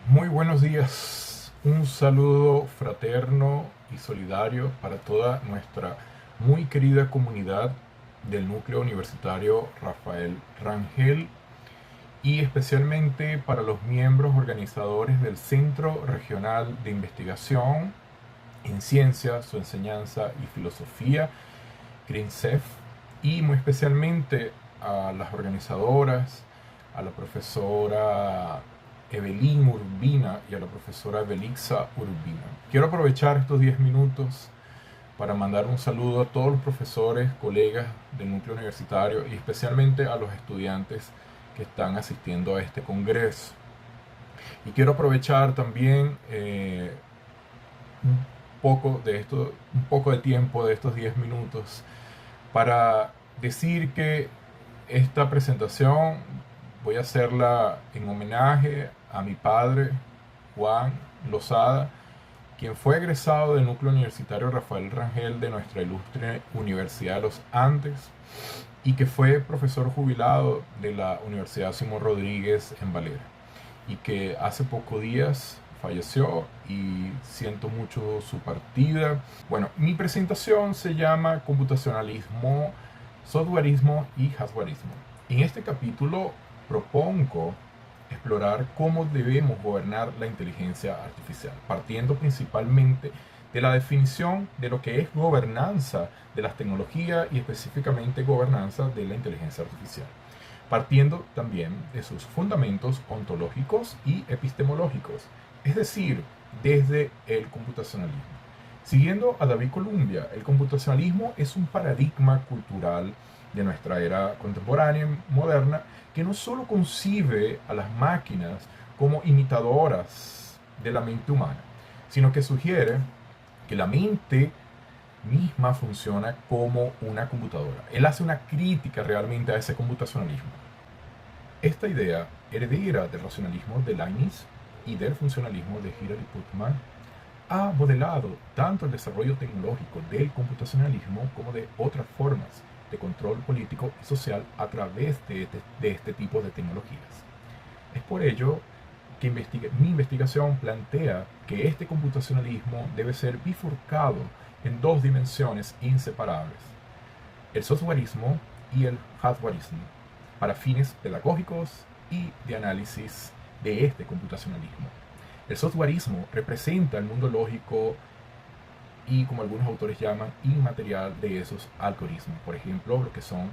Muy buenos días, un saludo fraterno y solidario para toda nuestra muy querida comunidad del núcleo universitario Rafael Rangel y especialmente para los miembros organizadores del Centro Regional de Investigación en Ciencia, su enseñanza y filosofía, CRINCEF, y muy especialmente a las organizadoras, a la profesora Evelyn Urbina y a la profesora Belixa Urbina. Quiero aprovechar estos 10 minutos para mandar un saludo a todos los profesores, colegas del núcleo universitario y especialmente a los estudiantes que están asistiendo a este congreso. Y quiero aprovechar también un un poco de tiempo de estos 10 minutos para decir que esta presentación voy a hacerla en homenaje a mi padre, Juan Lozada, quien fue egresado del núcleo universitario Rafael Rangel de nuestra ilustre Universidad de los Andes y que fue profesor jubilado de la Universidad Simón Rodríguez en Valera y que hace pocos días falleció y siento mucho su partida. Bueno, mi presentación se llama Computacionalismo, Softwareismo y Hardwareismo. En este capítulo propongo explorar cómo debemos gobernar la inteligencia artificial, partiendo principalmente de la definición de lo que es gobernanza de las tecnologías y específicamente gobernanza de la inteligencia artificial, partiendo también de sus fundamentos ontológicos y epistemológicos, es decir, desde el computacionalismo. Siguiendo a David Columbia, el computacionalismo es un paradigma cultural de nuestra era contemporánea moderna que no solo concibe a las máquinas como imitadoras de la mente humana, sino que sugiere que la mente misma funciona como una computadora. Él hace una crítica realmente a ese computacionalismo. Esta idea, heredera del racionalismo de Leibniz y del funcionalismo de Hilary Putnam, ha modelado tanto el desarrollo tecnológico del computacionalismo como de otras formas de control político y social a través de este tipo de tecnologías. Es por ello que mi investigación plantea que este computacionalismo debe ser bifurcado en dos dimensiones inseparables: el softwareismo y el hardwareismo, para fines pedagógicos y de análisis de este computacionalismo. El softwareismo representa el mundo lógico y, como algunos autores llaman, inmaterial de esos algoritmos. Por ejemplo, lo que son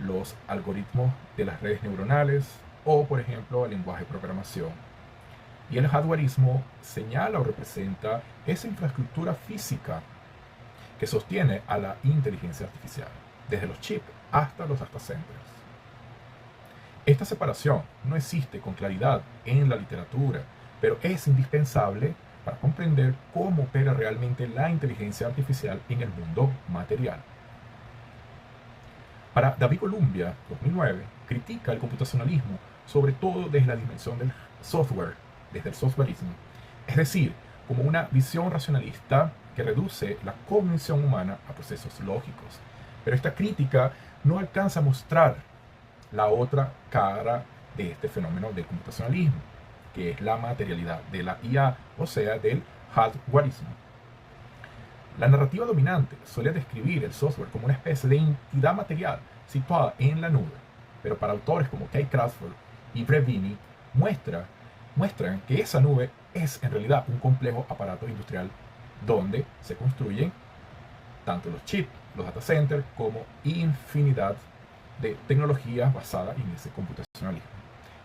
los algoritmos de las redes neuronales o, por ejemplo, el lenguaje de programación. Y el hardwareismo señala o representa esa infraestructura física que sostiene a la inteligencia artificial, desde los chips hasta los data centers. Esta separación no existe con claridad en la literatura, pero es indispensable para comprender cómo opera realmente la inteligencia artificial en el mundo material. Para David Columbia, 2009, critica el computacionalismo sobre todo desde la dimensión del software, desde el softwareismo, es decir, como una visión racionalista que reduce la cognición humana a procesos lógicos. Pero esta crítica no alcanza a mostrar la otra cara de este fenómeno del computacionalismo, que es la materialidad de la IA, o sea, del hardwareismo. La narrativa dominante suele describir el software como una especie de entidad material situada en la nube, pero para autores como Kay Crawford y Brett Binney muestran que esa nube es en realidad un complejo aparato industrial donde se construyen tanto los chips, los data centers, como infinidad de tecnologías basadas en ese computacionalismo.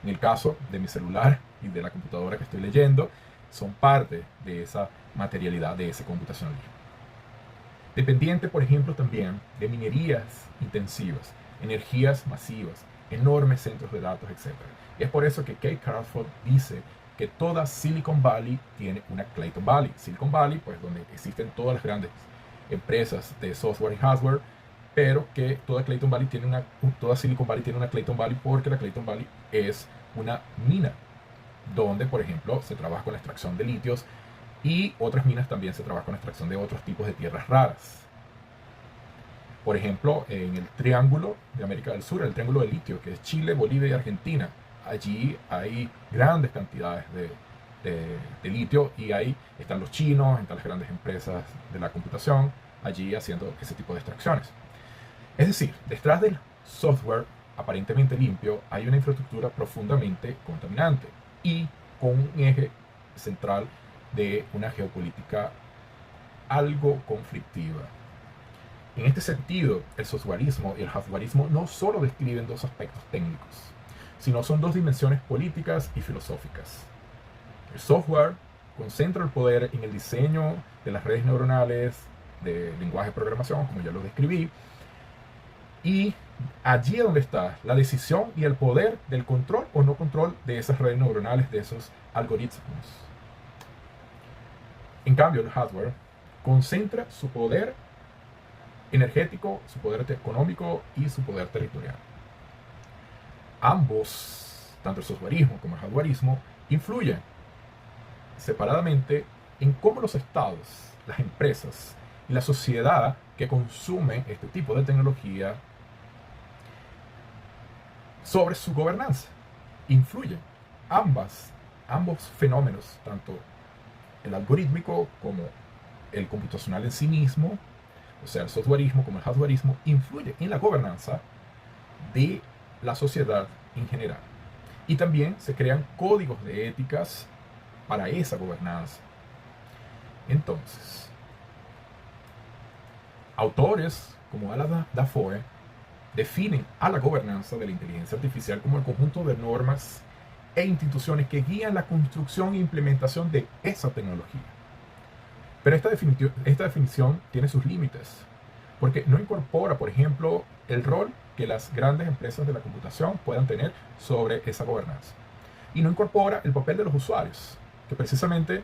En el caso de mi celular y de la computadora que estoy leyendo, son parte de esa materialidad, de ese computacionalismo. Dependiente, por ejemplo, también de minerías intensivas, energías masivas, enormes centros de datos, etc. Y es por eso que Kate Crawford dice que toda Silicon Valley tiene una Clayton Valley. Silicon Valley, pues donde existen todas las grandes empresas de software y hardware, pero que toda Silicon Valley tiene una Clayton Valley porque la Clayton Valley es una mina donde, por ejemplo, se trabaja con la extracción de litios y otras minas también se trabaja con la extracción de otros tipos de tierras raras. Por ejemplo, en el Triángulo de América del Sur, el Triángulo de Litio, que es Chile, Bolivia y Argentina, allí hay grandes cantidades de litio, y ahí están los chinos, están las grandes empresas de la computación allí haciendo ese tipo de extracciones. Es decir, detrás del software aparentemente limpio hay una infraestructura profundamente contaminante y con un eje central de una geopolítica algo conflictiva. En este sentido, el softwareismo y el hardwareismo no solo describen dos aspectos técnicos, sino son dos dimensiones políticas y filosóficas. El software concentra el poder en el diseño de las redes neuronales de lenguaje de programación, como ya lo describí, y allí es donde está la decisión y el poder del control o no control de esas redes neuronales, de esos algoritmos. En cambio, el hardware concentra su poder energético, su poder económico y su poder territorial. Ambos, tanto el softwareismo como el hardwareismo, influyen separadamente en cómo los estados, las empresas y la sociedad que consume este tipo de tecnología sobre su gobernanza. Influyen ambos fenómenos, tanto el algorítmico como el computacional en sí mismo, o sea, el softwareismo como el hardwareismo, influye en la gobernanza de la sociedad en general. Y también se crean códigos de éticas para esa gobernanza. Entonces, autores como Alan Dafoe definen a la gobernanza de la inteligencia artificial como el conjunto de normas e instituciones que guían la construcción e implementación de esa tecnología. Pero esta definición tiene sus límites, porque no incorpora, por ejemplo, el rol que las grandes empresas de la computación puedan tener sobre esa gobernanza. Y no incorpora el papel de los usuarios, que precisamente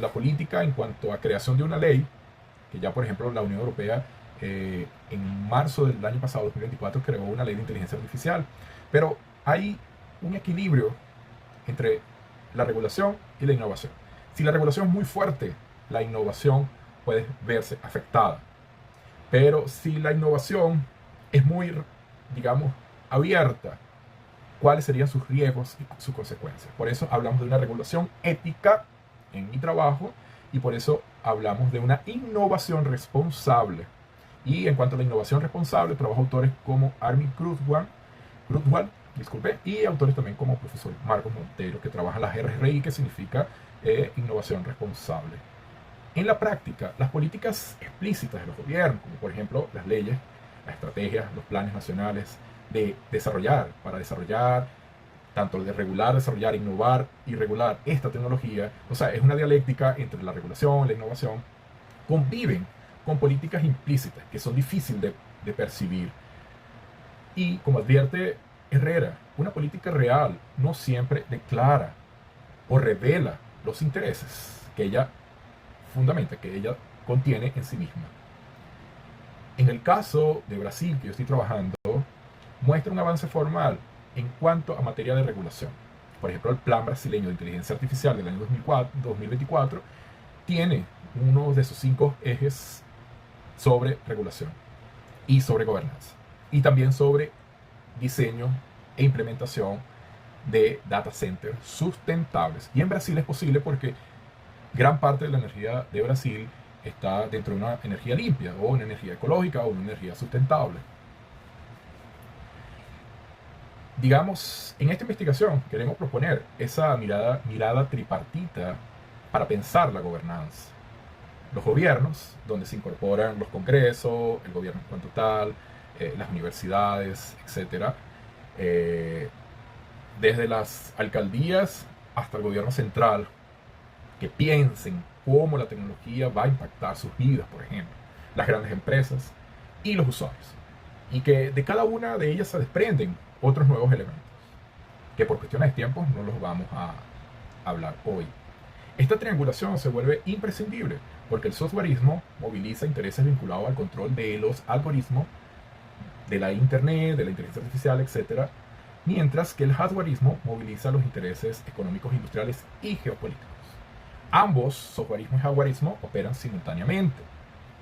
la política en cuanto a creación de una ley, que ya por ejemplo la Unión Europea en marzo del año pasado, 2024, creó una ley de inteligencia artificial, pero hay un equilibrio entre la regulación y la innovación. Si la regulación es muy fuerte, la innovación puede verse afectada. Pero si la innovación es muy, digamos, abierta, ¿cuáles serían sus riesgos y sus consecuencias? Por eso hablamos de una regulación ética en mi trabajo y por eso hablamos de una innovación responsable. Y en cuanto a la innovación responsable, trabajo autores como Armin Krugwald, y autores también como el profesor Marcos Montero, que trabajan las RRI, que significa innovación responsable. En la práctica, las políticas explícitas de los gobiernos, como por ejemplo las leyes, las estrategias, los planes nacionales de desarrollar, tanto de regular, desarrollar, innovar y regular esta tecnología, o sea, es una dialéctica entre la regulación y la innovación, conviven con políticas implícitas que son difíciles de percibir. Y como advierte Herrera, una política real no siempre declara o revela los intereses que ella fundamenta, que ella contiene en sí misma. En el caso de Brasil, que yo estoy trabajando, muestra un avance formal en cuanto a materia de regulación. Por ejemplo, el Plan Brasileño de Inteligencia Artificial del año 2024 tiene uno de sus 5 ejes sobre regulación y sobre gobernanza, y también sobre diseño e implementación de data centers sustentables. Y en Brasil es posible porque gran parte de la energía de Brasil está dentro de una energía limpia, o una energía ecológica, o una energía sustentable. Digamos, en esta investigación queremos proponer esa mirada tripartita para pensar la gobernanza. Los gobiernos, donde se incorporan los congresos, el gobierno en cuanto tal, las universidades, etc. Desde las alcaldías hasta el gobierno central, que piensen cómo la tecnología va a impactar sus vidas, por ejemplo, las grandes empresas y los usuarios. Y que de cada una de ellas se desprenden otros nuevos elementos, que por cuestiones de tiempo no los vamos a hablar hoy. Esta triangulación se vuelve imprescindible porque el softwareismo moviliza intereses vinculados al control de los algoritmos, de la internet, de la inteligencia artificial, etc., mientras que el hardwareismo moviliza los intereses económicos, industriales y geopolíticos. Ambos, softwareismo y hardwareismo, operan simultáneamente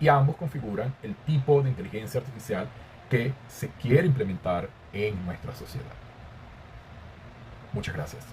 y ambos configuran el tipo de inteligencia artificial que se quiere implementar en nuestra sociedad. Muchas gracias.